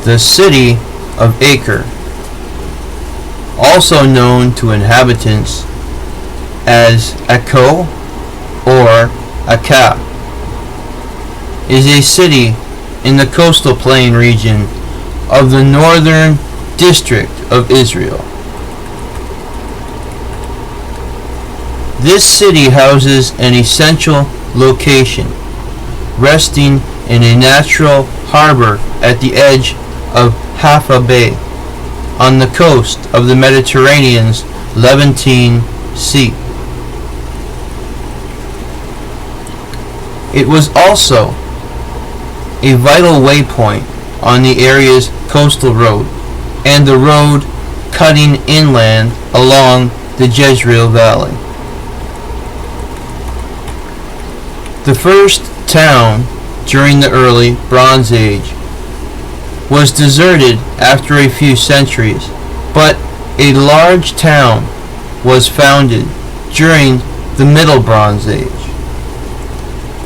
The city of Acre, also known to inhabitants as Acre or Acre, is a city in the coastal plain region of the northern district of Israel. This city houses an essential location, resting in a natural harbor at the edge of Haifa Bay, on the coast of the Mediterranean's Levantine Sea. It was also a vital waypoint on the area's coastal road and the road cutting inland along the Jezreel Valley. The first town during the early Bronze Age was deserted after a few centuries, but a large town was founded during the Middle Bronze Age,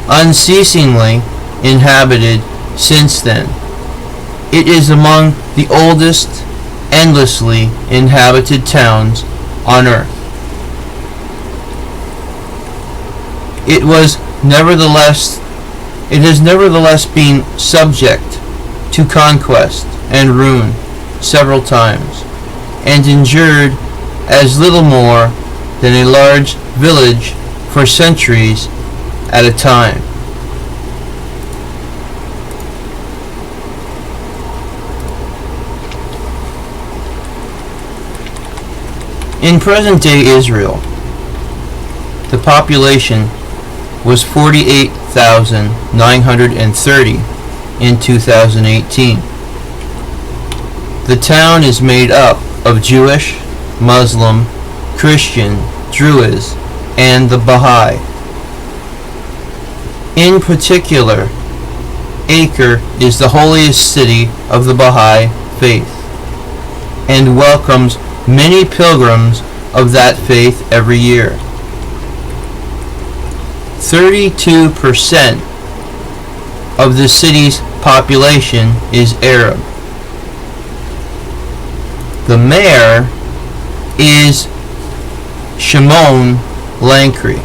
unceasingly inhabited since then. It is among the oldest endlessly inhabited towns on Earth. It has nevertheless been subject to conquest and ruin several times, and endured as little more than a large village for centuries at a time. In present-day Israel, the population was 48,930 in 2018. The town is made up of Jewish, Muslim, Christian, Druze, and the Baha'i. In particular, Acre is the holiest city of the Baha'i faith and welcomes many pilgrims of that faith every year. 32% of the city's population is Arab. The mayor is Shimon Lankry,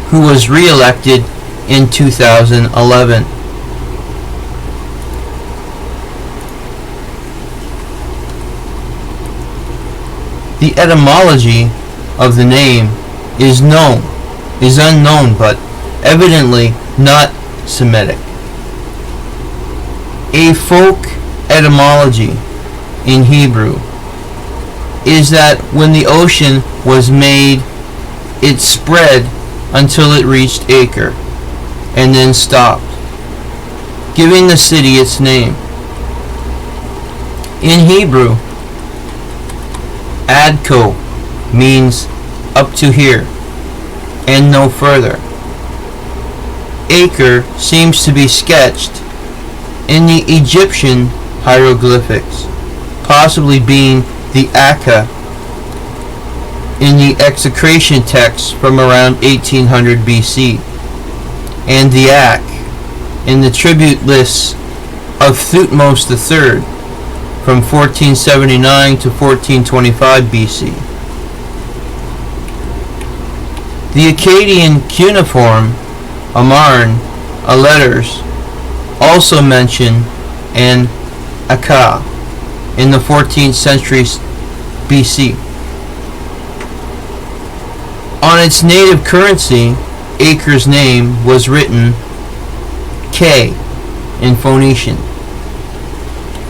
who was re-elected in 2011. The etymology of the name is unknown, but evidently not Semitic. A folk etymology in Hebrew is that when the ocean was made, it spread until it reached Acre, and then stopped, giving the city its name. In Hebrew, Adko means up to here and no further. Acre seems to be sketched in the Egyptian hieroglyphics, possibly being the Acre in the execration texts from around 1800 BC, and the Ak in the tribute lists of Thutmose III from 1479 to 1425 BC. The Akkadian cuneiform Amarn letters also mention an Akka in the 14th century BC. On its native currency, Acre's name was written K in Phoenician.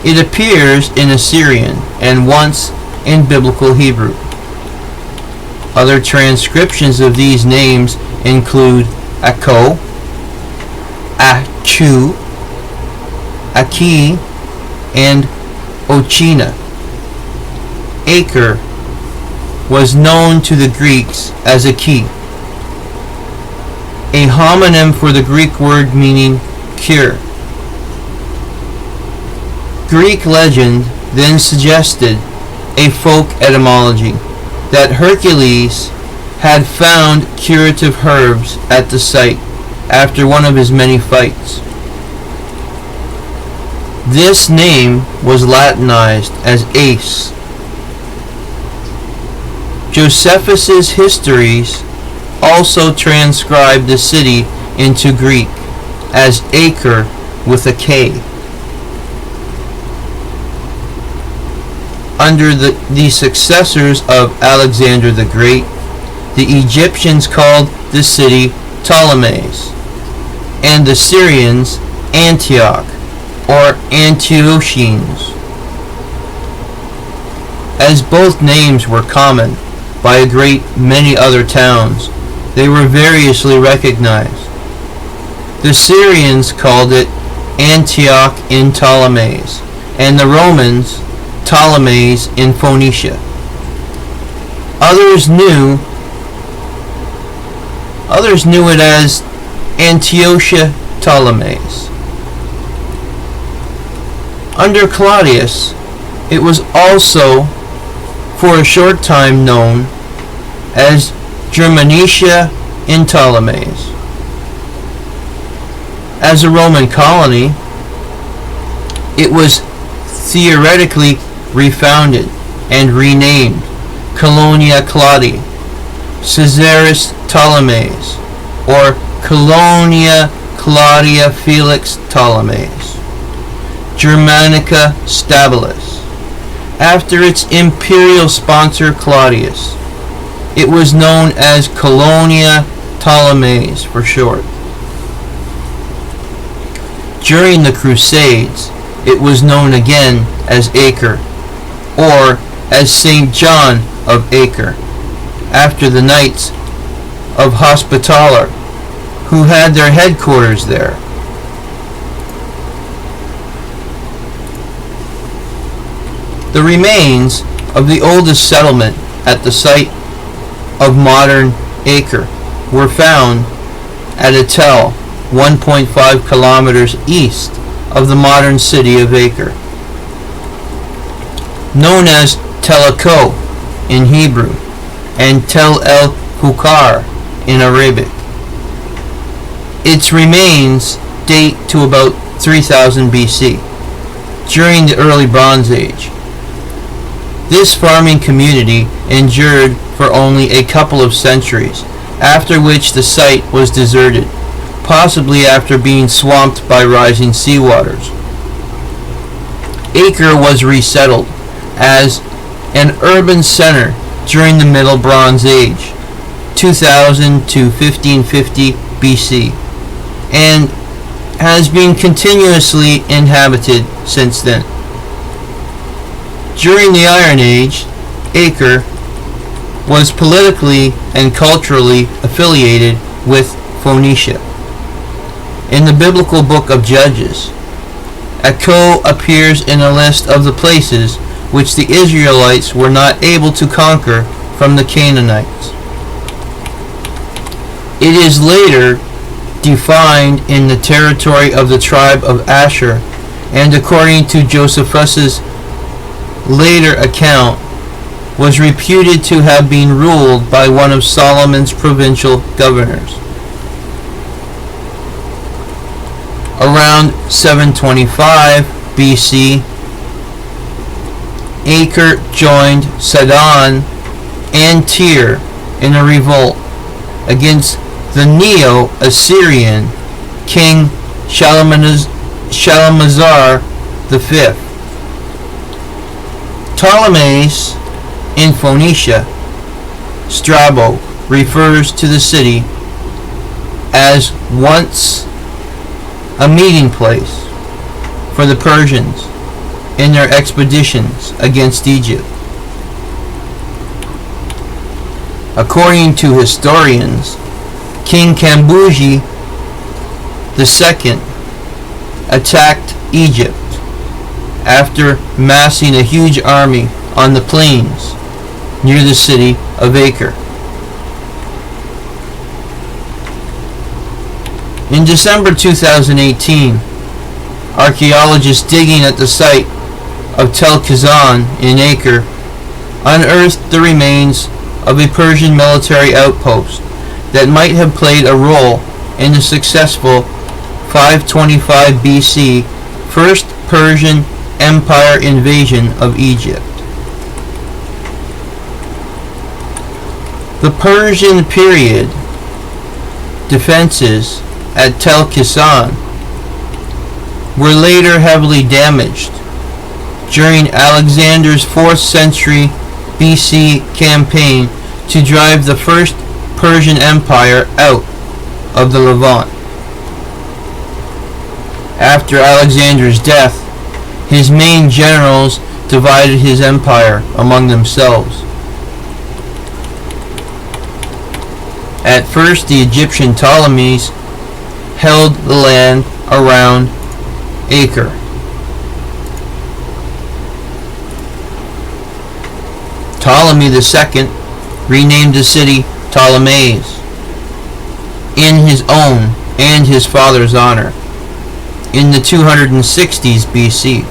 It appears in Assyrian and once in Biblical Hebrew. Other transcriptions of these names include Akko, Achu, Aki, and Ochina. Acre was known to the Greeks as Aki, a homonym for the Greek word meaning cure. Greek legend then suggested a folk etymology that Hercules had found curative herbs at the site after one of his many fights. This name was Latinized as Ace. Josephus's histories also transcribed the city into Greek as Acre with a K. Under the successors of Alexander the Great, the Egyptians called the city Ptolemais, and the Syrians Antioch or Antiochenes. As both names were common by a great many other towns, they were variously recognized. The Syrians called it Antioch in Ptolemais, and the Romans Ptolemais in Phoenicia. Others knew it as Antiochia Ptolemais. Under Claudius, it was also for a short time known as Germanicia in Ptolemais. As a Roman colony, it was theoretically refounded and renamed Colonia Claudii, Caesaris Ptolemais, or Colonia Claudia Felix Ptolemais, Germanica Stabilis, after its imperial sponsor Claudius. It was known as Colonia Ptolemais for short. During the Crusades, it was known again as Acre, or as St. John of Acre, after the Knights of Hospitaller, who had their headquarters there. The remains of the oldest settlement at the site of modern Acre were found at a tell 1.5 kilometers east of the modern city of Acre, known as Telako in Hebrew and Tel El Hukar in Arabic. Its remains date to about 3000 BC, during the early Bronze Age. This farming community endured for only a couple of centuries, after which the site was deserted, possibly after being swamped by rising seawaters. Acre was resettled as an urban center during the Middle Bronze Age, 2000 to 1550 BC, and has been continuously inhabited since then. During the Iron Age, Acre was politically and culturally affiliated with Phoenicia. In the biblical book of Judges, Acre appears in a list of the places which the Israelites were not able to conquer from the Canaanites. It is later defined in the territory of the tribe of Asher, and according to Josephus's later account, was reputed to have been ruled by one of Solomon's provincial governors. Around 725 BC, Acre joined Sidon and Tyre in a revolt against the Neo-Assyrian king Shalmaneser V. Ptolemais in Phoenicia, Strabo refers to the city as once a meeting place for the Persians in their expeditions against Egypt. According to historians, King Cambuji II attacked Egypt after massing a huge army on the plains near the city of Acre. In December 2018, archaeologists digging at the site of Tel Khazan in Acre unearthed the remains of a Persian military outpost that might have played a role in the successful 525 BC First Persian Empire invasion of Egypt. The Persian period defenses at Tel Kisan were later heavily damaged during Alexander's 4th century BC campaign to drive the First Persian Empire out of the Levant. After Alexander's death, his main generals divided his empire among themselves. At first, the Egyptian Ptolemies held the land around Acre. Ptolemy II renamed the city Ptolemais in his own and his father's honor in the 260s BC.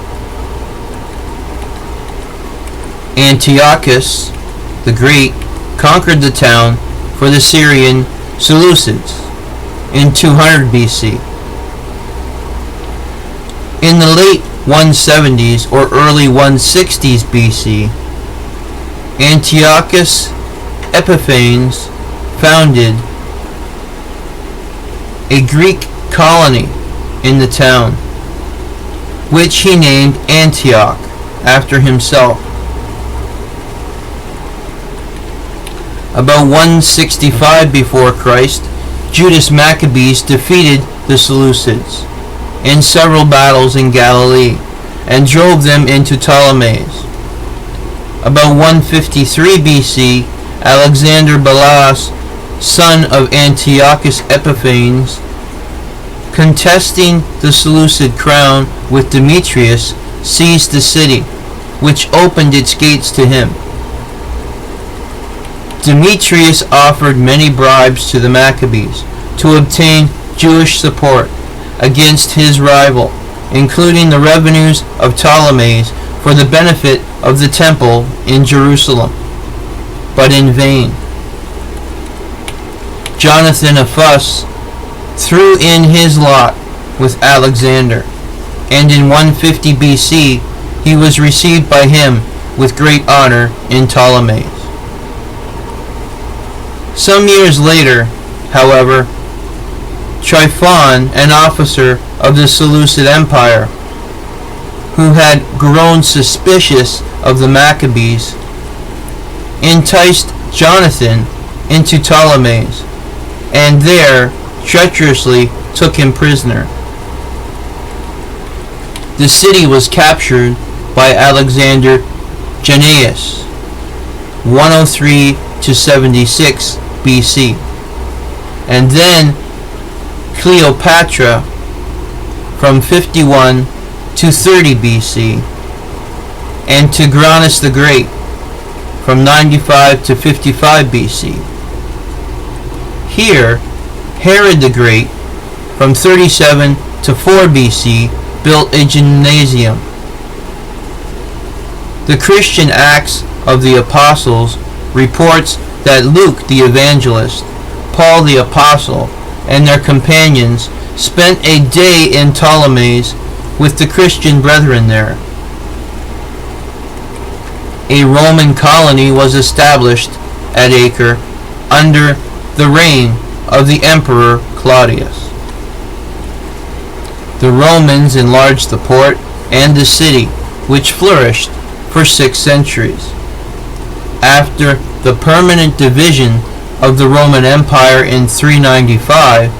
Antiochus the Great conquered the town for the Syrian Seleucids in 200 BC. In the late 170s or early 160s BC, Antiochus Epiphanes founded a Greek colony in the town, which he named Antioch after himself. About 165 before Christ, Judas Maccabees defeated the Seleucids in several battles in Galilee and drove them into Ptolemais. About 153 BC, Alexander Belas, son of Antiochus Epiphanes, contesting the Seleucid crown with Demetrius, seized the city, which opened its gates to him. Demetrius offered many bribes to the Maccabees to obtain Jewish support against his rival, including the revenues of Ptolemais for the benefit of the temple in Jerusalem, but in vain. Jonathan of Fuss threw in his lot with Alexander, and in 150 BC he was received by him with great honor in Ptolemais. Some years later, however, Tryphon, an officer of the Seleucid Empire, who had grown suspicious of the Maccabees, enticed Jonathan into Ptolemais, and there treacherously took him prisoner. The city was captured by Alexander Jannaeus, 103 to 76 BC, and then Cleopatra from 51 to 30 BC, and Tigranes the Great from 95 to 55 BC. Here, Herod the Great from 37 to 4 BC built a gymnasium. The Christian Acts of the Apostles reports that Luke the Evangelist, Paul the Apostle, and their companions spent a day in Ptolemais with the Christian brethren there. A Roman colony was established at Acre under the reign of the Emperor Claudius. The Romans enlarged the port and the city, which flourished for 6 centuries. After the permanent division of the Roman Empire in 395,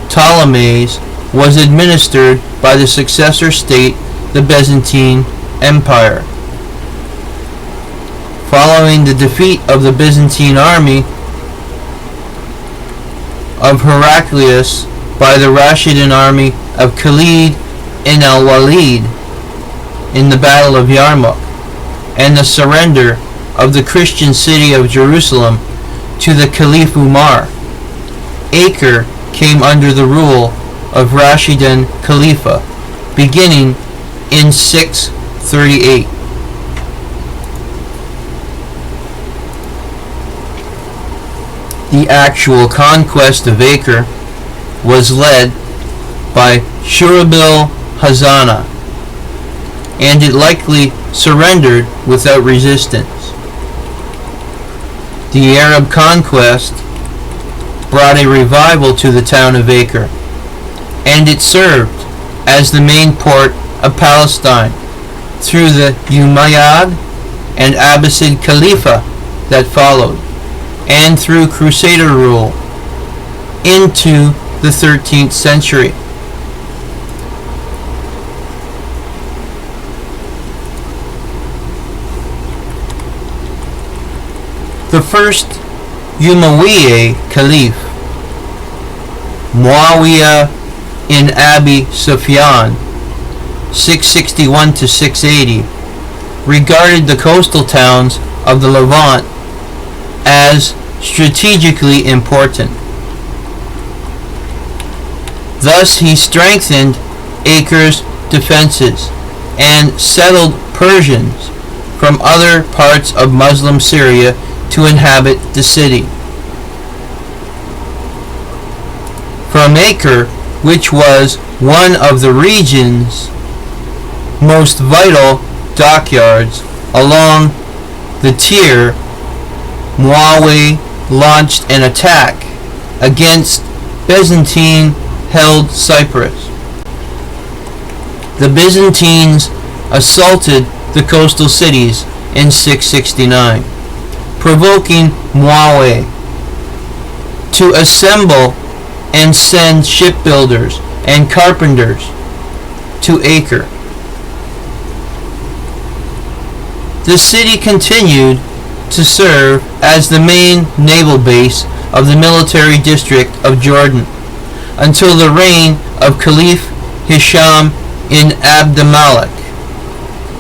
Ptolemais was administered by the successor state, the Byzantine Empire. Following the defeat of the Byzantine army of Heraclius by the Rashidun army of Khalid ibn al-Walid in the Battle of Yarmouk, and the surrender of the Christian city of Jerusalem to the Caliph Umar, Acre came under the rule of Rashidun Khalifa, beginning in 638. The actual conquest of Acre was led by Shurabil Hazana, and it likely surrendered without resistance. The Arab conquest brought a revival to the town of Acre, and it served as the main port of Palestine through the Umayyad and Abbasid Khalifa that followed, and through Crusader rule into the 13th century. The first Umayyad Caliph, Muawiyah in Abi Sufyan, 661 to 680, regarded the coastal towns of the Levant as strategically important. Thus he strengthened Acre's defenses and settled Persians from other parts of Muslim Syria to inhabit the city. From Acre, which was one of the region's most vital dockyards along the Tir, Muawiyah launched an attack against Byzantine-held Cyprus. The Byzantines assaulted the coastal cities in 669, provoking Muawiyah to assemble and send shipbuilders and carpenters to Acre. The city continued to serve as the main naval base of the military district of Jordan until the reign of Caliph Hisham in Abd-al-Malik,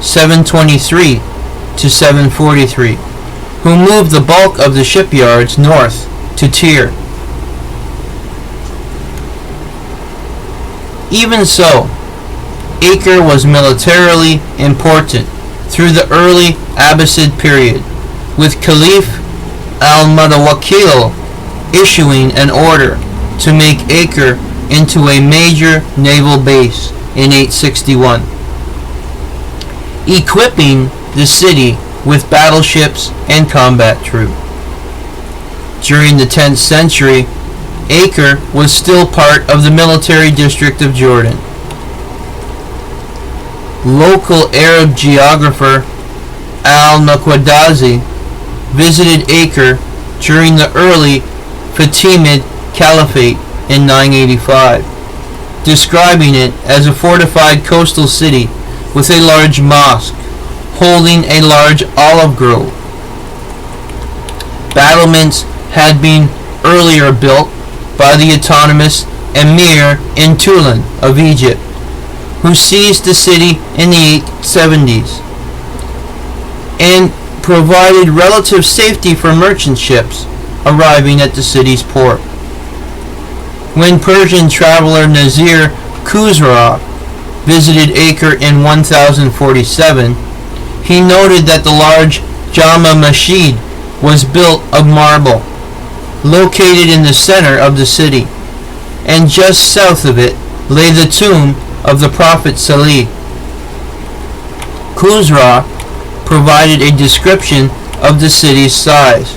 723 to 743, who moved the bulk of the shipyards north to Tir. Even so, Acre was militarily important through the early Abbasid period, with Caliph al-Mutawakkil issuing an order to make Acre into a major naval base in 861, equipping the city with battleships and combat troops. During the 10th century, Acre was still part of the military district of Jordan. Local Arab geographer al-Naqadazi visited Acre during the early Fatimid Caliphate in 985, describing it as a fortified coastal city with a large mosque holding a large olive grove. Battlements had been earlier built by the autonomous Emir in Tulan of Egypt, who seized the city in the 870s and provided relative safety for merchant ships arriving at the city's port. When Persian traveler Nazir Khusraw visited Acre in 1047, he noted that the large Jama Masjid was built of marble, located in the center of the city, and just south of it lay the tomb of the Prophet Salih. Khusraw provided a description of the city's size,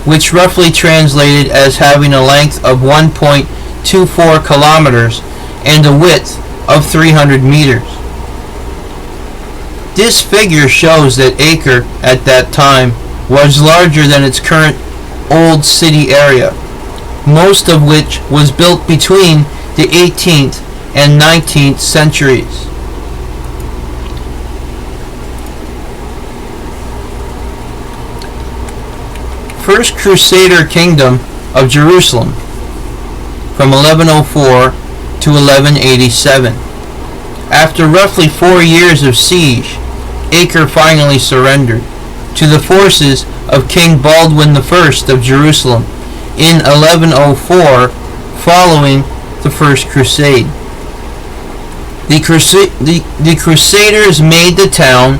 which roughly translated as having a length of 1.24 kilometers and a width of 300 meters. This figure shows that Acre at that time was larger than its current old city area, most of which was built between the 18th and 19th centuries. First Crusader Kingdom of Jerusalem from 1104 to 1187. After roughly 4 years of siege, Acre finally surrendered to the forces of King Baldwin I of Jerusalem in 1104 following the First Crusade. The Crusaders made the town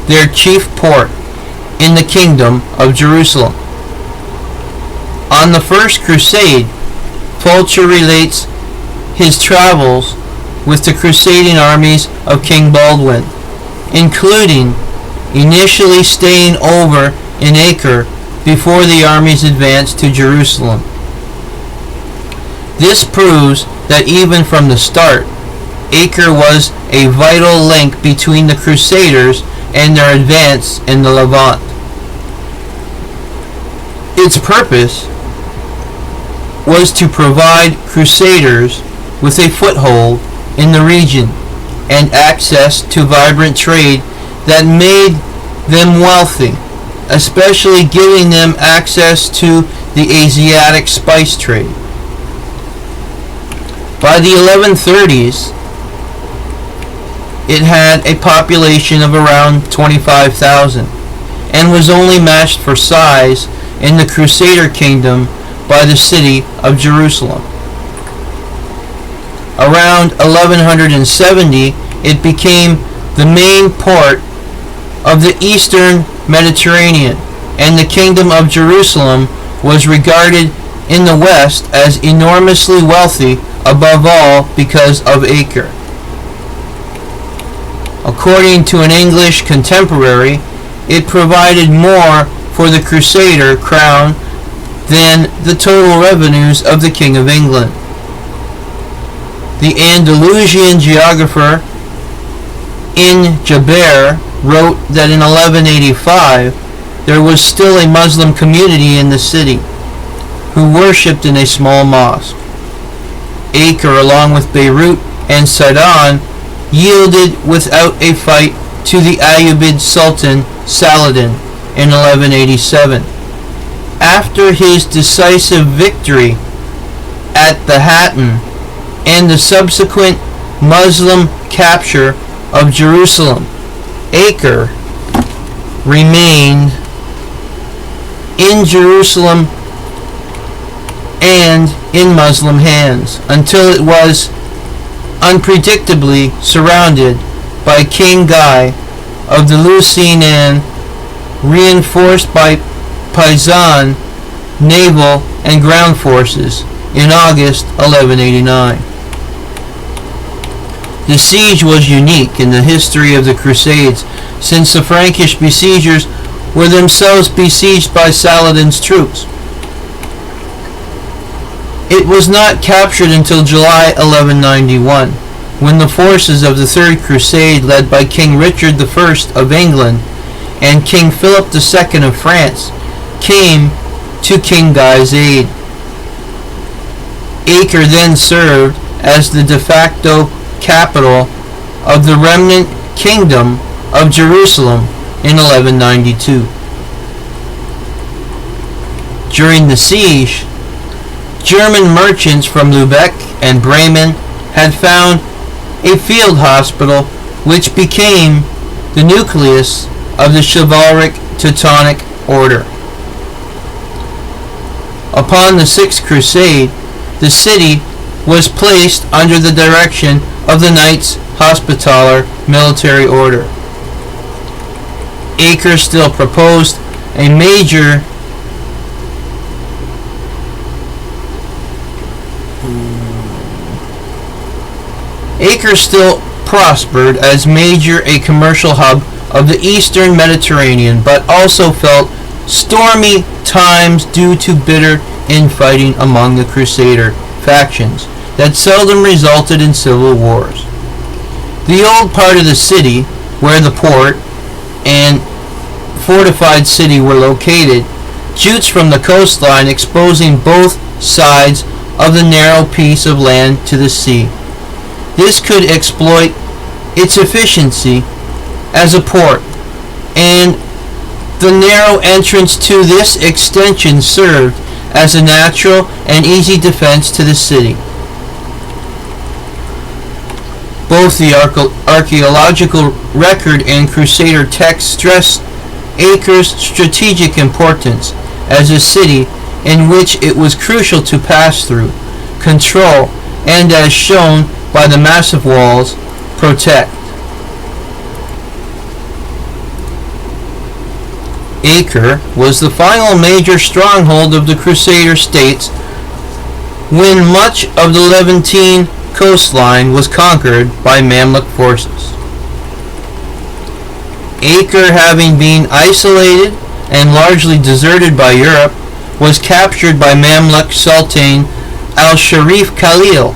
their chief port in the Kingdom of Jerusalem. On the First Crusade, Fulcher relates his travels with the crusading armies of King Baldwin including initially staying over in Acre before the armies advanced to Jerusalem. This proves that even from the start, Acre was a vital link between the Crusaders and their advance in the Levant. Its purpose was to provide Crusaders with a foothold in the region and access to vibrant trade that made them wealthy, especially giving them access to the Asiatic spice trade. By the 1130s, it had a population of around 25,000 and was only matched for size in the Crusader kingdom by the city of Jerusalem. Around 1170, it became the main port of the eastern Mediterranean, and the kingdom of Jerusalem was regarded in the west as enormously wealthy, above all because of Acre. According to an English contemporary, it provided more for the Crusader crown than the total revenues of the King of England. The Andalusian geographer Ibn Jabir wrote that in 1185 there was still a Muslim community in the city who worshipped in a small mosque. Acre, along with Beirut and Sidon, yielded without a fight to the Ayyubid Sultan Saladin in 1187. After his decisive victory at the Hattin and the subsequent Muslim capture of Jerusalem, Acre remained in Jerusalem and in Muslim hands until it was unpredictably surrounded by King Guy of the Lusignan, reinforced by Paysan naval and ground forces in August 1189. The siege was unique in the history of the Crusades, since the Frankish besiegers were themselves besieged by Saladin's troops. It was not captured until July 1191, when the forces of the Third Crusade, led by King Richard I of England and King Philip II of France, came to King Guy's aid. Acre then served as the de facto capital of the remnant kingdom of Jerusalem in 1192. During the siege, German merchants from Lubeck and Bremen had found a field hospital which became the nucleus of the chivalric Teutonic Order. Upon the Sixth Crusade, the city was placed under the direction of the Knights Hospitaller military order. Acre still proposed a major Acre still prospered as a commercial hub of the eastern Mediterranean, but also felt stormy times due to bitter infighting among the Crusader factions that seldom resulted in civil wars. The old part of the city, where the port and fortified city were located, jutes from the coastline, exposing both sides of the narrow piece of land to the sea. This could exploit its efficiency as a port, and the narrow entrance to this extension served as a natural and easy defense to the city. Both the archaeological record and Crusader texts stress Acre's strategic importance as a city in which it was crucial to pass through, control, and, as shown by the massive walls, protect. Acre was the final major stronghold of the Crusader states when much of the Levantine coastline was conquered by Mamluk forces. Acre, having been isolated and largely deserted by Europe, was captured by Mamluk Sultan al-Sharif Khalil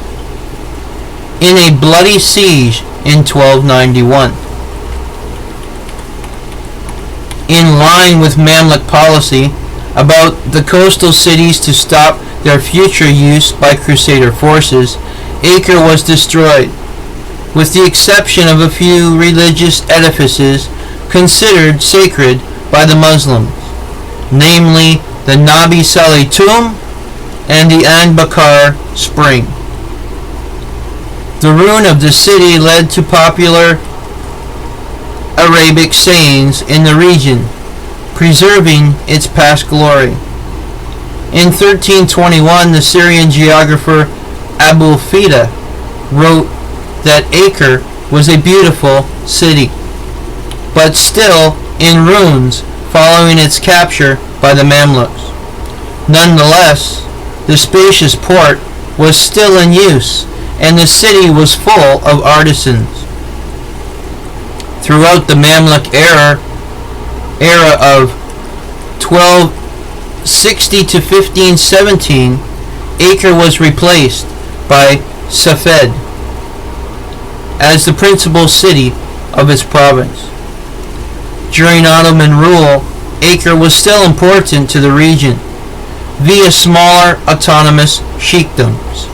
in a bloody siege in 1291. In line with Mamluk policy about the coastal cities to stop their future use by Crusader forces, Acre was destroyed, with the exception of a few religious edifices considered sacred by the Muslims, namely the Nabi Saleh tomb and the An-Bakar spring. The ruin of the city led to popular Arabic sayings in the region, preserving its past glory. In 1321, the Syrian geographer Abul Fida wrote that Acre was a beautiful city, but still in ruins following its capture by the Mamluks. Nonetheless, the spacious port was still in use, and the city was full of artisans. Throughout the Mamluk era of 1260 to 1517, Acre was replaced by Safed as the principal city of its province. During Ottoman rule, Acre was still important to the region via smaller autonomous sheikdoms.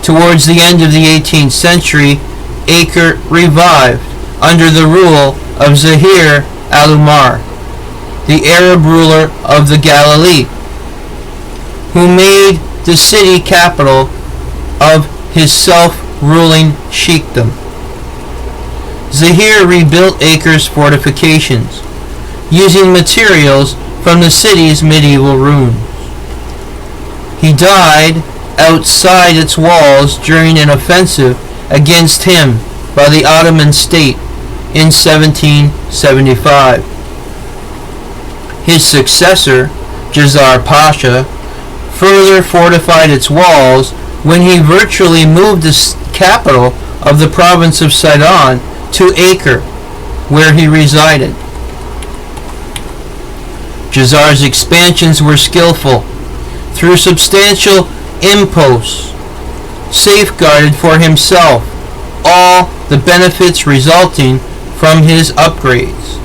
Towards the end of the 18th century, Acre revived under the rule of Zahir al-Umar, the Arab ruler of the Galilee, who made the city capital of his self-ruling sheikdom. Zahir rebuilt Acre's fortifications, using materials from the city's medieval ruins. He died outside its walls during an offensive against him by the Ottoman state in 1775. His successor, Jazar Pasha, further fortified its walls when he virtually moved the capital of the province of Sidon to Acre, where he resided. Jazar's expansions were skillful, through substantial imposts, safeguarded for himself all the benefits resulting from his upgrades.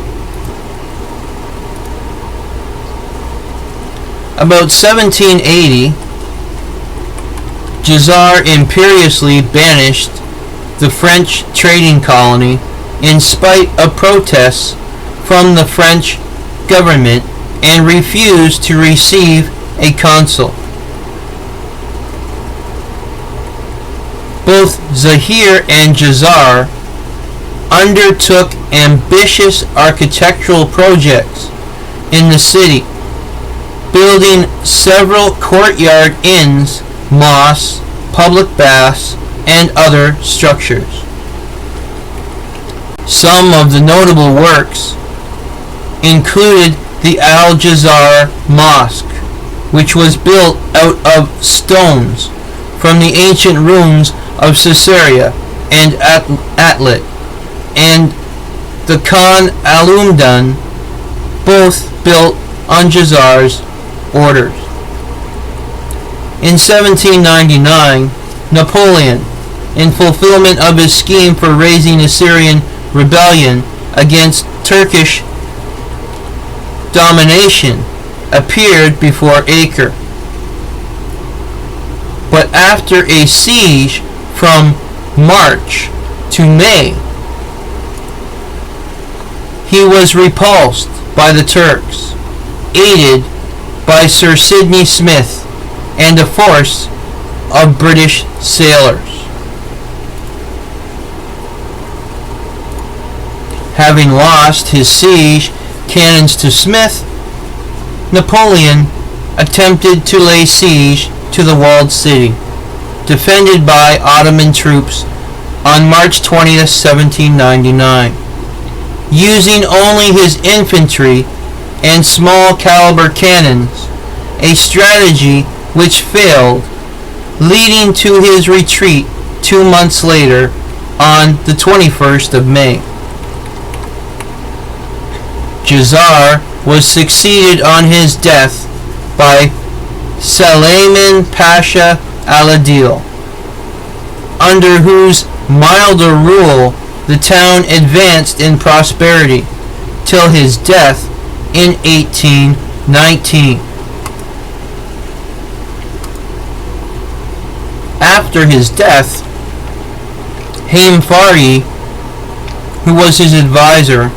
About 1780, Jazar imperiously banished the French trading colony in spite of protests from the French government and refused to receive a consul. Both Zahir and Jazar undertook ambitious architectural projects in the city, building several courtyard inns, mosques, public baths, and other structures. Some of the notable works included the Al-Jazar Mosque, which was built out of stones from the ancient ruins of Caesarea and Atlit, and the Khan Al-Umdan, both built on Jazar's orders. In 1799, Napoleon, in fulfillment of his scheme for raising Assyrian rebellion against Turkish domination, appeared before Acre. But after a siege from March to May, he was repulsed by the Turks, aided by Sir Sidney Smith and a force of British sailors. Having lost his siege cannons to Smith, Napoleon attempted to lay siege to the walled city, defended by Ottoman troops on March 20th, 1799, using only his infantry and small caliber cannons, a strategy which failed, leading to his retreat 2 months later on the 21st of May. Jazar was succeeded on his death by Suleiman Pasha al-Adil, under whose milder rule the town advanced in prosperity till his death in 1819. After his death, Haim Farhi, who was his advisor,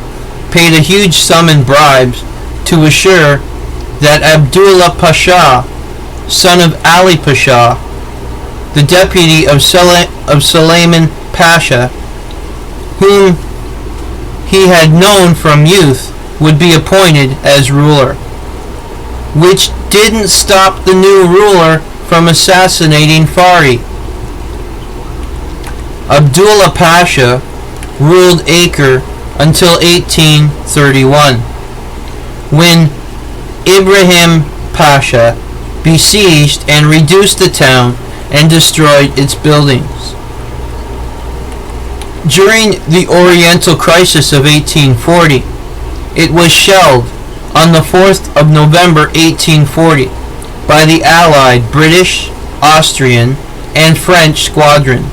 paid a huge sum in bribes to assure that Abdullah Pasha, son of Ali Pasha, the deputy of Suleiman Pasha, whom he had known from youth, would be appointed as ruler, which didn't stop the new ruler from assassinating Farhi. Abdullah Pasha ruled Acre until 1831, when Ibrahim Pasha besieged and reduced the town and destroyed its buildings. During the Oriental Crisis of 1840, it was shelled on the 4th of November 1840 by the Allied British, Austrian, and French squadrons,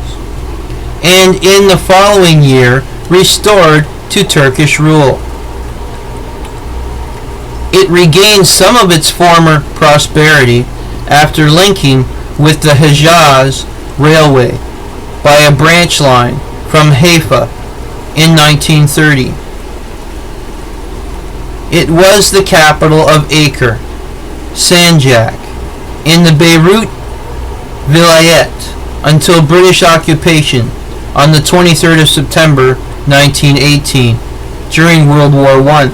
and in the following year restored to Turkish rule. It regained some of its former prosperity after linking with the Hejaz Railway by a branch line from Haifa in 1930. It was the capital of Acre, Sanjak, in the Beirut Vilayet until British occupation on the 23rd of September 1918 during World War I.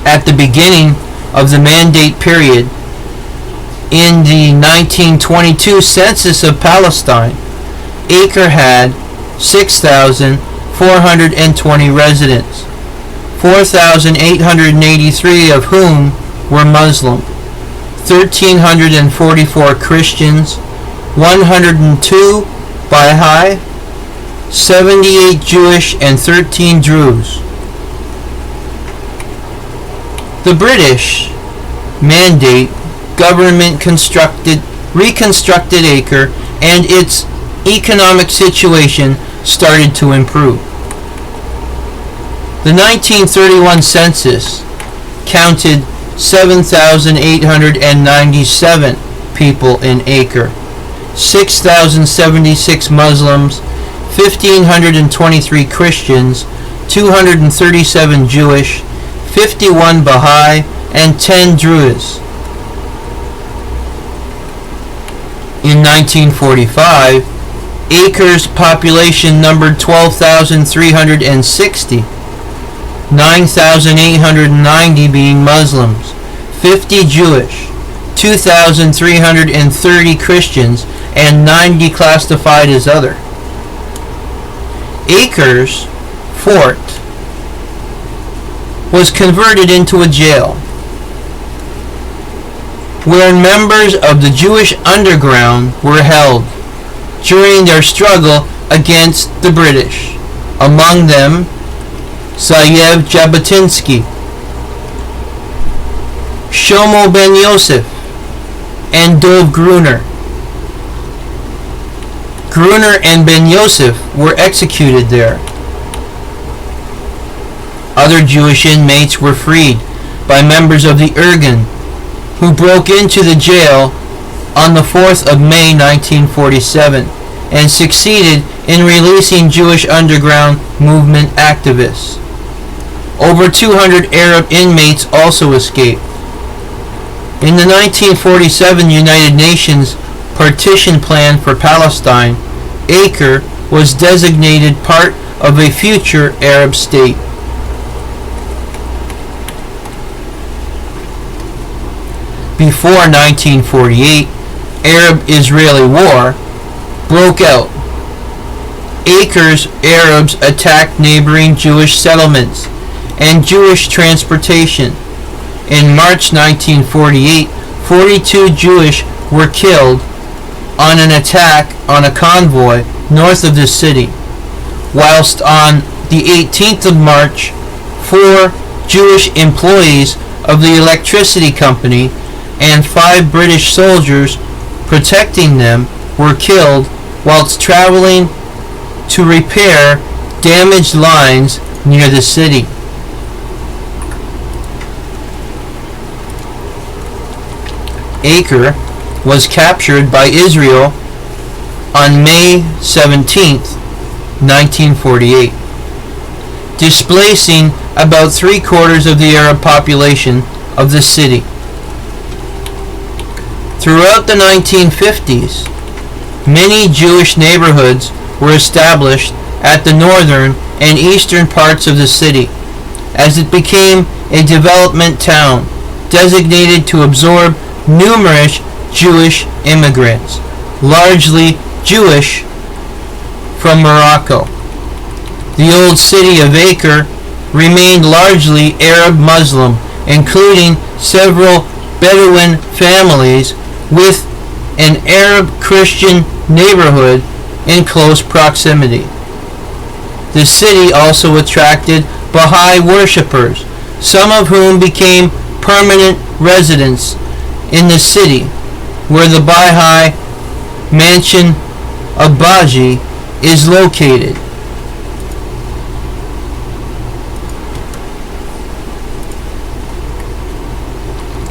At the beginning of the Mandate period, in the 1922 census of Palestine, Acre had 6,420 residents, 4,883 of whom were Muslim, 1,344 Christians, 102 Baha'i, 78 Jewish, and 13 Druze. The British Mandate government reconstructed Acre, and its economic situation started to improve. The 1931 census counted 7,897 people in Acre, 6,076 Muslims, 1,523 Christians, 237 Jewish, 51 Baha'i, and 10 Druze. In 1945, Acre's population numbered 12,360, 9,890 being Muslims, 50 Jewish, 2,330 Christians, and 90 classified as other. Acre's fort was converted into a jail, where members of the Jewish underground were held during their struggle against the British, among them Zayev Jabotinsky, Shlomo ben Yosef, and Dov Gruner. Gruner and ben Yosef were executed there. Other Jewish inmates were freed by members of the Irgun, who broke into the jail on the 4th of May 1947 and succeeded in releasing Jewish underground movement activists. Over 200 Arab inmates also escaped. In the 1947 United Nations partition plan for Palestine, Acre was designated part of a future Arab state. Before 1948, Arab-Israeli war broke out. Acre's Arabs attacked neighboring Jewish settlements and Jewish transportation. In March 1948, 42 Jewish were killed on an attack on a convoy north of the city, whilst on the 18th of March, 4 Jewish employees of the electricity company and 5 British soldiers protecting them were killed whilst traveling to repair damaged lines near the city. Acre was captured by Israel on May 17, 1948, displacing about 3/4 of the Arab population of the city. Throughout the 1950s, many Jewish neighborhoods were established at the northern and eastern parts of the city, as it became a development town designated to absorb numerous Jewish immigrants, largely Jewish from Morocco. The old city of Acre remained largely Arab Muslim, including several Bedouin families with an Arab Christian neighborhood in close proximity. The city also attracted Baha'i worshippers, some of whom became permanent residents in the city, where the Baha'i mansion of Baji is located.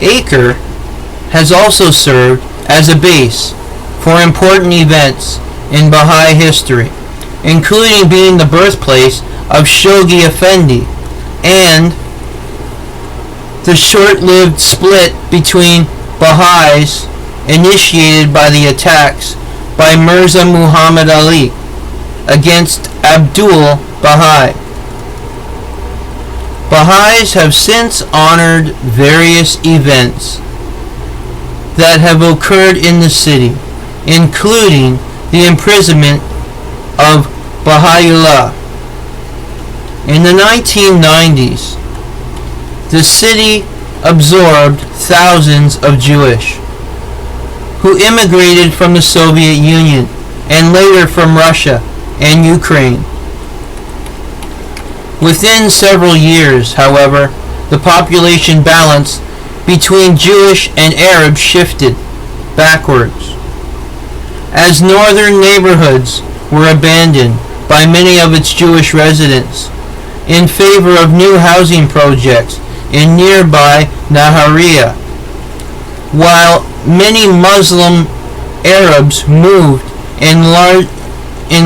Acre has also served as a base for important events in Baha'i history, including being the birthplace of Shoghi Effendi and the short-lived split between Baha'is initiated by the attacks by Mirza Muhammad Ali against Abdul Baha'i. Baha'is have since honored various events that have occurred in the city, including the imprisonment of Baha'u'llah. In the 1990s, the city absorbed thousands of Jewish who immigrated from the Soviet Union and later from Russia and Ukraine. Within several years, however, the population balance between Jewish and Arab shifted backwards, as northern neighborhoods were abandoned by many of its Jewish residents in favor of new housing projects in nearby Nahariya, while many Muslim Arabs moved in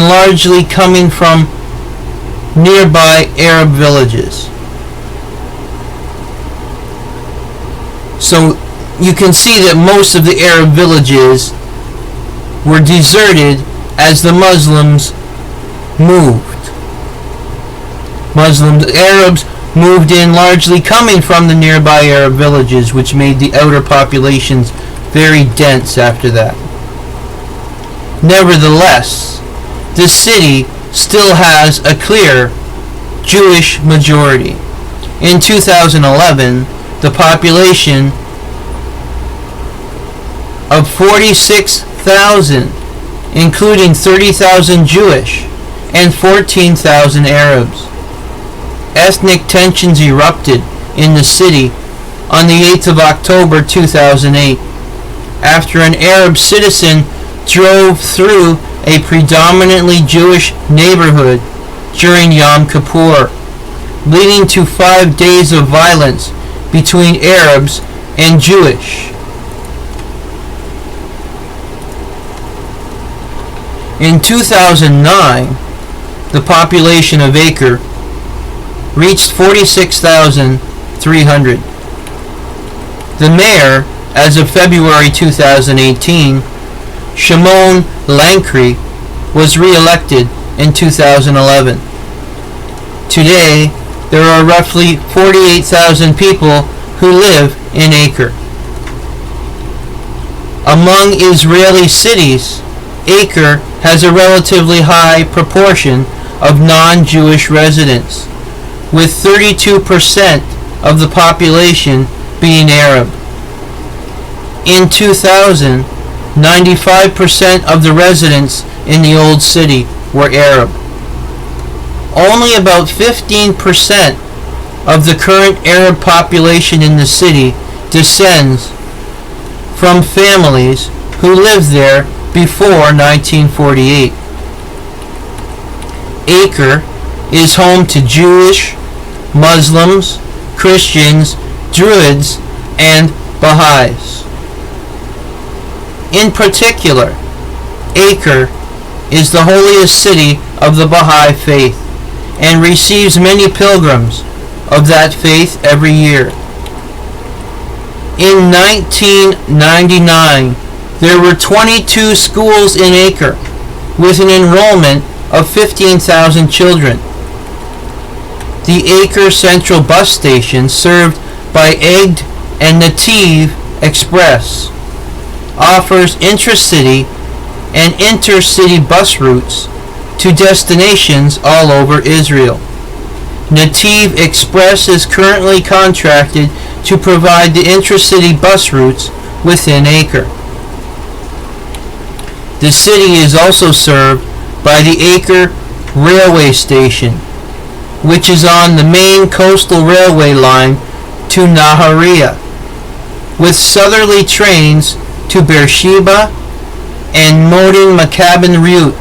largely coming from nearby Arab villages. So you can see that most of the Arab villages were deserted as the Muslims moved. Arabs moved in largely coming from the nearby Arab villages, which made the outer populations very dense after that. Nevertheless, the city still has a clear Jewish majority. In 2011, the population of 46,000, including 30,000 Jewish and 14,000 Arabs. Ethnic tensions erupted in the city on the 8th of October 2008 after an Arab citizen drove through a predominantly Jewish neighborhood during Yom Kippur, leading to 5 days of violence between Arabs and Jewish. In 2009, the population of Acre reached 46,300. The mayor, as of February 2018, Shimon Lankri, was re-elected in 2011. Today, there are roughly 48,000 people who live in Acre. Among Israeli cities, Acre has a relatively high proportion of non-Jewish residents, with 32% of the population being Arab. In 2000, 95% of the residents in the old city were Arab. Only about 15% of the current Arab population in the city descends from families who lived there before 1948. Acre is home to Jewish, Muslims, Christians, Druids, and Baha'is. In particular, Acre is the holiest city of the Baha'i faith and receives many pilgrims of that faith every year. In 1999, there were 22 schools in Acre with an enrollment of 15,000 children. The Acre Central Bus Station, served by Egged and Nativ Express, offers intracity and intercity bus routes to destinations all over Israel. Nativ Express is currently contracted to provide the intracity bus routes within Acre. The city is also served by the Acre Railway Station, which is on the main coastal railway line to Nahariya, with southerly trains to Beersheba and Modin Maccaben route.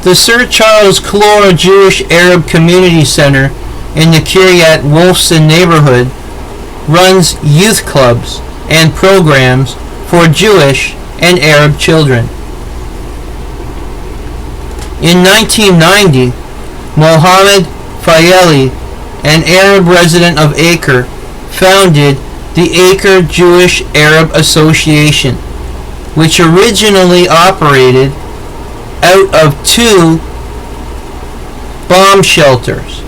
The Sir Charles Clore Jewish Arab Community Center in the Kiryat Wolfson neighborhood runs youth clubs and programs for Jewish and Arab children. In 1990, Mohammed Fayeli, an Arab resident of Acre, founded the Acre Jewish Arab Association, which originally operated out of 2 bomb shelters.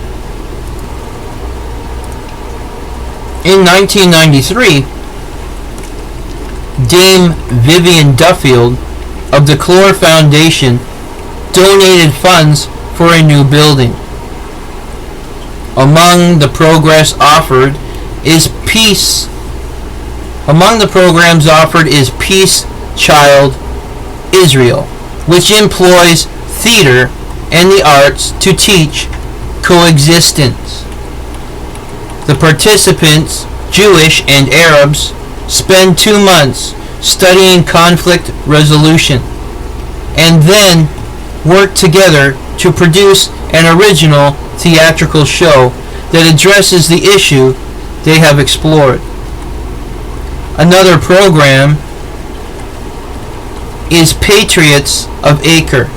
In 1993, Dame Vivian Duffield of the Clore Foundation donated funds for a new building. Among the programs offered is Peace Child Israel, which employs theater and the arts to teach coexistence. The participants, Jewish and Arabs, spend 2 months studying conflict resolution and then work together to produce an original theatrical show that addresses the issue they have explored. Another program is Patriots of Acre,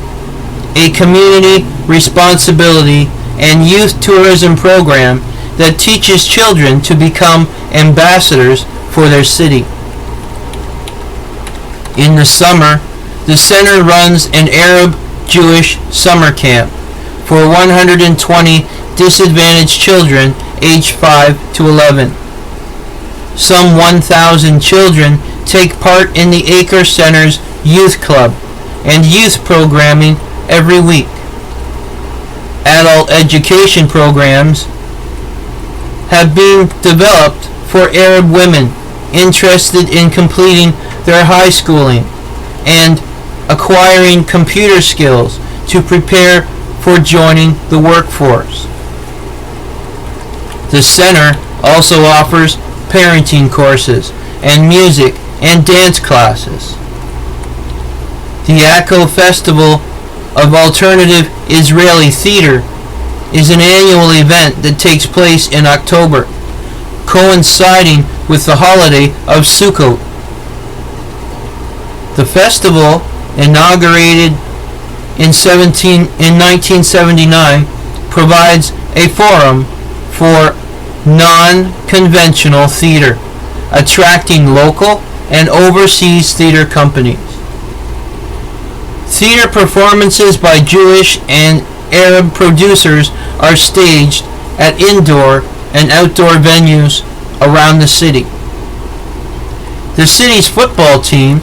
a community responsibility and youth tourism program that teaches children to become ambassadors for their city. In the summer, the center runs an Arab Jewish summer camp for 120 disadvantaged children aged 5 to 11. Some 1,000 children take part in the Acre Center's youth club and youth programming every week. Adult education programs have been developed for Arab women interested in completing their high schooling and acquiring computer skills to prepare for joining the workforce. The center also offers parenting courses and music and dance classes. The Acre Festival of Alternative Israeli Theater is an annual event that takes place in October, coinciding with the holiday of Sukkot. The festival, inaugurated in 1979, provides a forum for non-conventional theater, attracting local and overseas theater companies. Theater performances by Jewish and Arab producers are staged at indoor and outdoor venues around the city. The city's football team,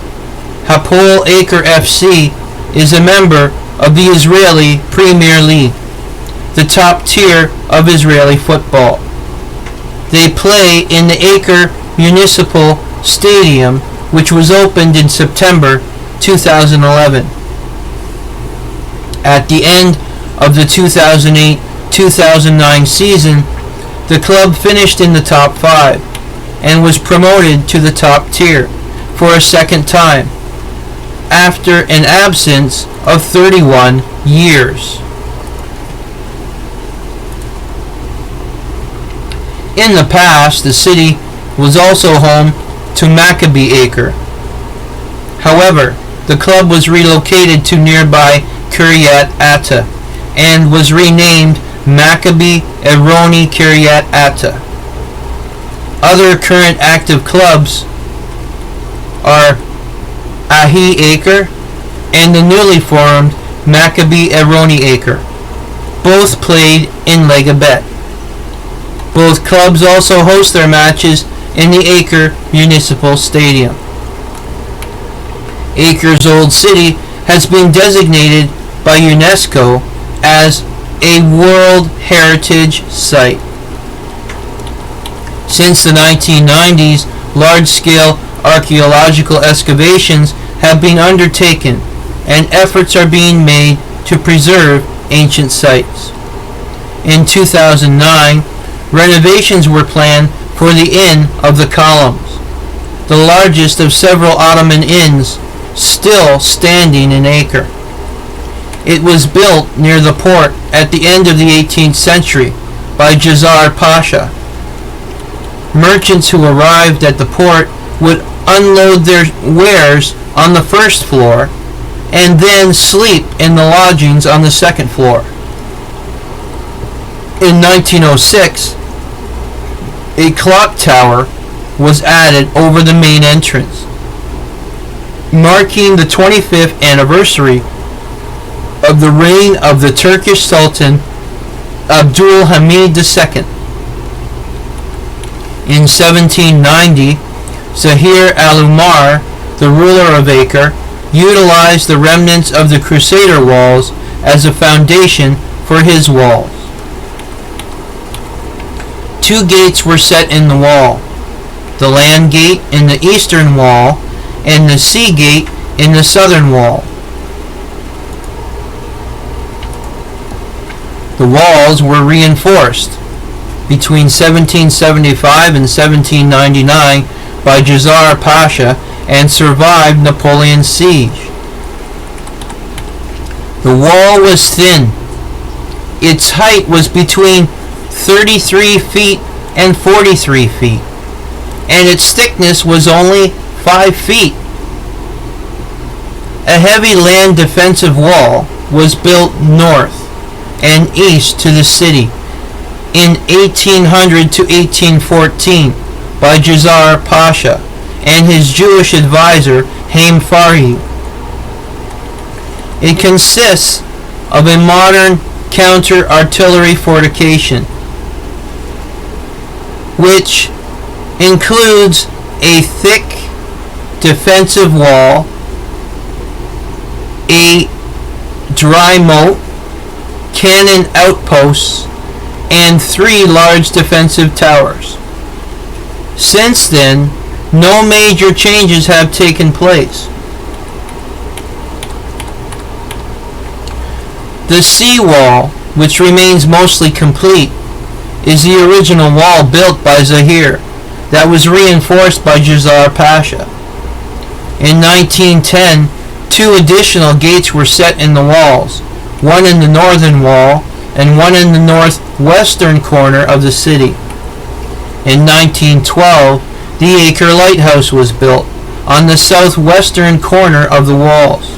Hapoel Acre FC, is a member of the Israeli Premier League, the top tier of Israeli football. They play in the Acre Municipal Stadium, which was opened in September 2011. At the end of the 2008 2009 season, the club finished in the top 5 and was promoted to the top tier for a second time after an absence of 31 years. In the past, the city was also home to Maccabi Acre. However, the club was relocated to nearby Kiryat Ata and was renamed Maccabi Eroni Kiryat Ata. Other current active clubs are Ahi Acre and the newly formed Maccabi Eroni Acre. Both played in Liga Bet. Both clubs also host their matches in the Acre Municipal Stadium. Acre's Old City has been designated by UNESCO as a World Heritage Site. Since the 1990s, large-scale archaeological excavations have been undertaken and efforts are being made to preserve ancient sites. In 2009, renovations were planned for the Inn of the Columns, the largest of several Ottoman inns still standing in Acre. It was built near the port at the end of the 18th century by Jazar Pasha. Merchants who arrived at the port would unload their wares on the first floor and then sleep in the lodgings on the second floor. In 1906, a clock tower was added over the main entrance, marking the 25th anniversary of the reign of the Turkish Sultan Abdul Hamid II. In 1790, Zahir al-Umar, the ruler of Acre, utilized the remnants of the Crusader walls as a foundation for his walls. 2 gates were set in the wall, the land gate in the eastern wall and the sea gate in the southern wall. The walls were reinforced between 1775 and 1799 by Jazar Pasha and survived Napoleon's siege. The wall was thin. Its height was between 33 feet and 43 feet, and its thickness was only 5 feet. A heavy land defensive wall was built north and east to the city in 1800 to 1814 by Jazar Pasha and his Jewish advisor Haim Farhi. It consists of a modern counter-artillery fortification, which includes a thick defensive wall, a dry moat, cannon outposts, and 3 large defensive towers. Since then, no major changes have taken place. The sea wall, which remains mostly complete, is the original wall built by Zahir that was reinforced by Jazar Pasha. In 1910, 2 additional gates were set in the walls, one in the northern wall and one in the northwestern corner of the city. In 1912, the Acre Lighthouse was built on the southwestern corner of the walls.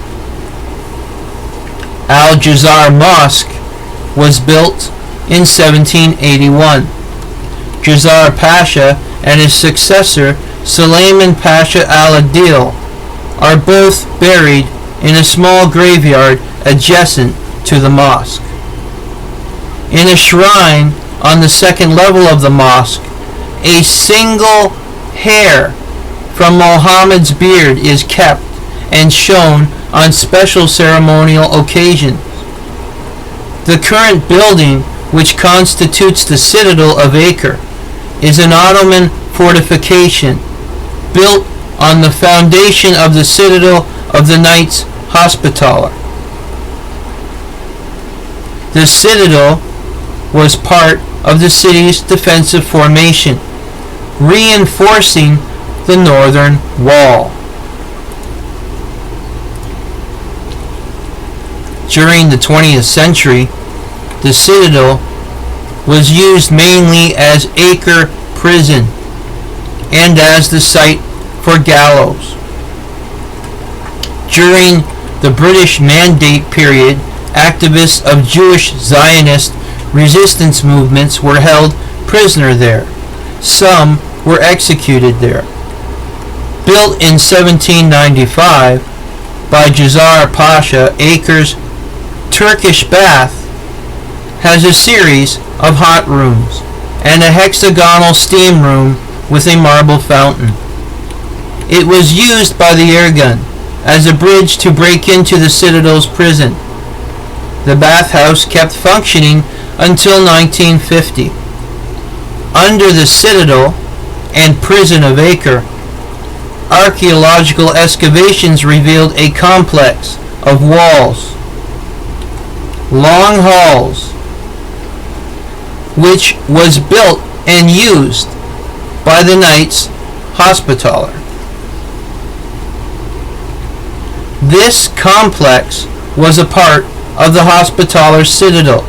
Al-Jazar Mosque was built in 1781. Jazar Pasha and his successor Suleiman Pasha al-Adil are both buried in a small graveyard adjacent to the mosque. In a shrine on the second level of the mosque, a single hair from Muhammad's beard is kept and shown on special ceremonial occasions. The current building, which constitutes the citadel of Acre, is an Ottoman fortification built on the foundation of the citadel of the Knights Hospitaller. The citadel was part of the city's defensive formation, reinforcing the northern wall. During the 20th century, the citadel was used mainly as Acre prison and as the site for gallows. During the British Mandate period, activists of Jewish Zionist resistance movements were held prisoner there. Some were executed there. Built in 1795 by Jazar Pasha, Acre's Turkish bath has a series of hot rooms and a hexagonal steam room with a marble fountain. It was used by the Irgun as a bridge to break into the citadel's prison. The bathhouse kept functioning until 1950. Under the citadel and prison of Acre, archaeological excavations revealed a complex of walls, long halls, which was built and used by the Knights Hospitaller. This complex was a part of the Hospitaller citadel,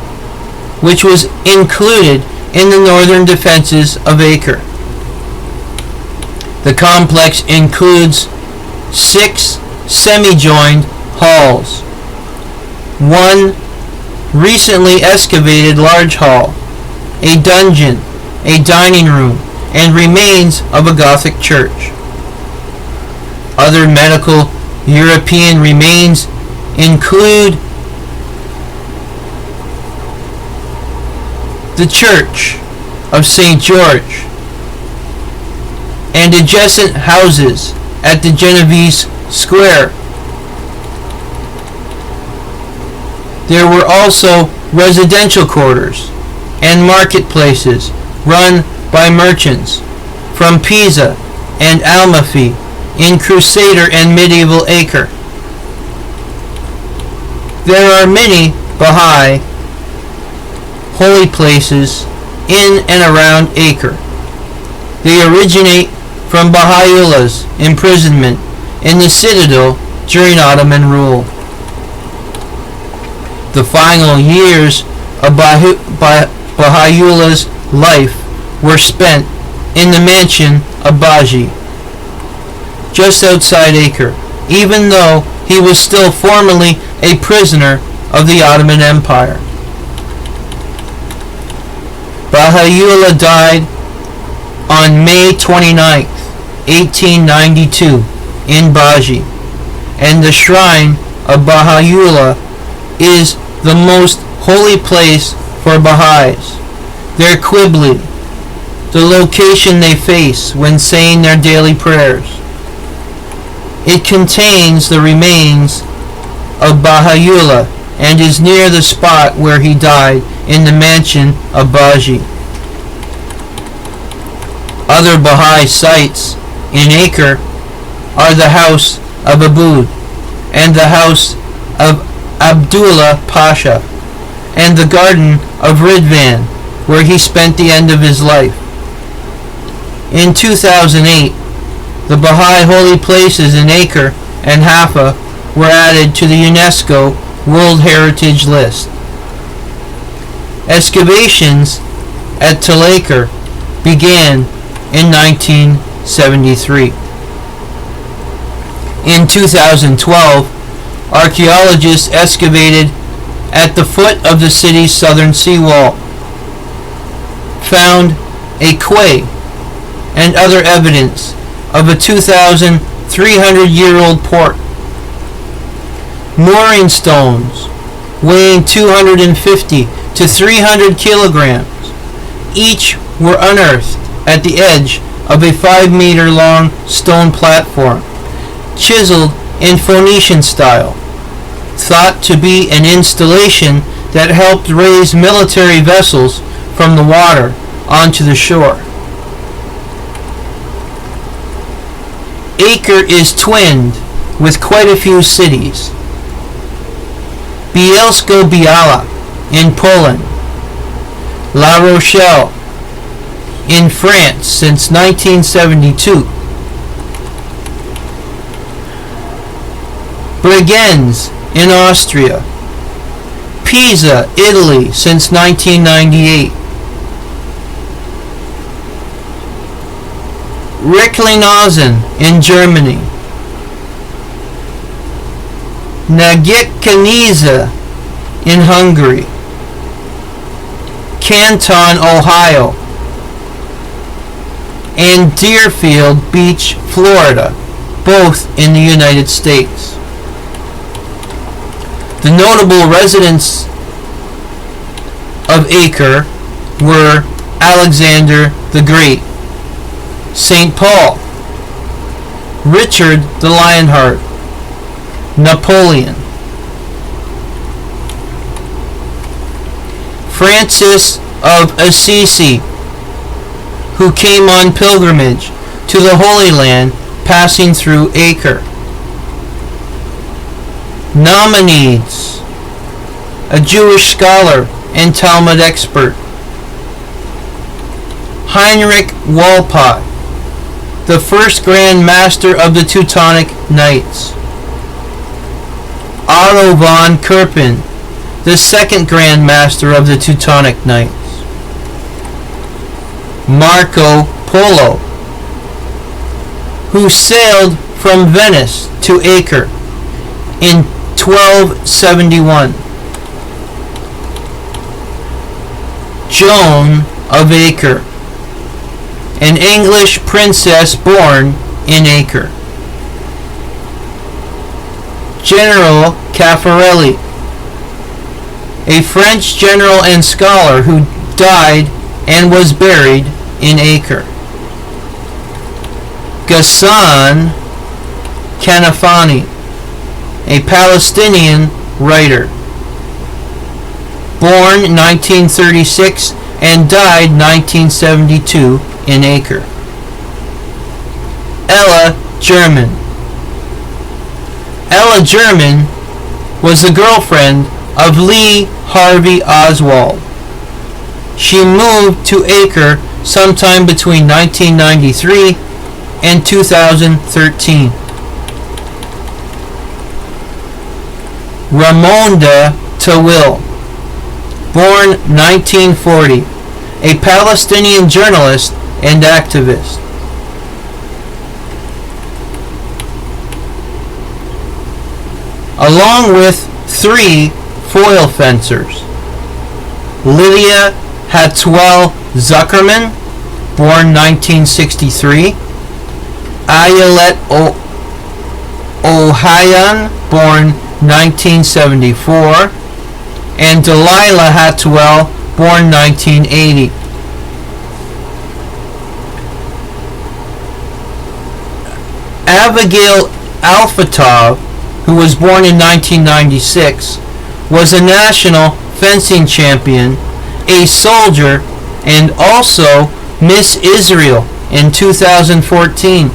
which was included in the northern defenses of Acre. The complex includes 6 semi-joined halls, 1 recently excavated large hall, a dungeon, a dining room, and remains of a Gothic church. Other medical European remains include the Church of St. George and adjacent houses at the Genovese Square. There were also residential quarters and marketplaces run by merchants from Pisa and Almaty in Crusader and medieval Acre. There are many Baha'i holy places in and around Acre. They originate from Baha'u'llah's imprisonment in the citadel during Ottoman rule. The final years of Baha'u'llah's life were spent in the mansion of Baji, just outside Acre, even though he was still formally a prisoner of the Ottoman Empire. Baha'u'llah died on May 29, 1892 in Baji, and the shrine of Baha'u'llah is the most holy place for Baha'is. Their Qibla, the location they face when saying their daily prayers. It contains the remains of Baha'u'llah and is near the spot where he died in the mansion of Baji. Other Baha'i sites in Acre are the house of Aboud and the house of Abdullah Pasha and the garden of Ridvan, where he spent the end of his life. In 2008, the Baha'i holy places in Acre and Haifa were added to the UNESCO World Heritage List. Excavations at Tel Acre began in 1973. In 2012, archaeologists excavated at the foot of the city's southern seawall, found a quay and other evidence of a 2,300-year-old port. Mooring stones weighing 250 to 300 kilograms each were unearthed at the edge of a 5-meter-long stone platform, chiseled in Phoenician style, thought to be an installation that helped raise military vessels from the water onto the shore. Acre is twinned with quite a few cities. Bielsko-Biała in Poland, La Rochelle in France since 1972. Bregenz in Austria. Pisa, Italy since 1998. Recklinghausen in Germany. Nagykaneza in Hungary. Canton, Ohio. And Deerfield Beach, Florida, both in the United States. The notable residents of Acre were Alexander the Great, St. Paul, Richard the Lionheart, Napoleon, Francis of Assisi, who came on pilgrimage to the Holy Land passing through Acre. Nominees, a Jewish scholar and Talmud expert. Heinrich Walpott, the first Grand Master of the Teutonic Knights. Otto von Kirpen, the second Grand Master of the Teutonic Knights. Marco Polo, who sailed from Venice to Acre in 1271. Joan of Acre, an English princess born in Acre. General Caffarelli, a French general and scholar who died and was buried in Acre. Ghassan Kanafani, a Palestinian writer, born 1936 and died 1972 in Acre. Ella German. Ella German was the girlfriend of Lee Harvey Oswald. She moved to Acre sometime between 1993 and 2013. Ramonda Tawil, born 1940, a Palestinian journalist and activist. Along with 3 foil fencers. Lydia Hatwell Zuckerman, born 1963. Ayelet Ohayon, born 1974. And Delilah Hatwell, born 1980. Abigail Alfatov, who was born in 1996, was a national fencing champion, a soldier, and also Miss Israel in 2014.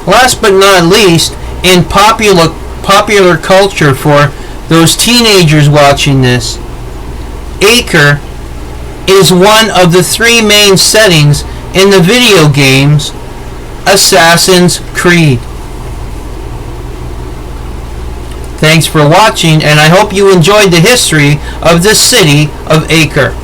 Last but not least, in popular culture for those teenagers watching this, Acre is one of the 3 main settings in the video games Assassin's Creed. Thanks for watching, and I hope you enjoyed the history of the city of Acre.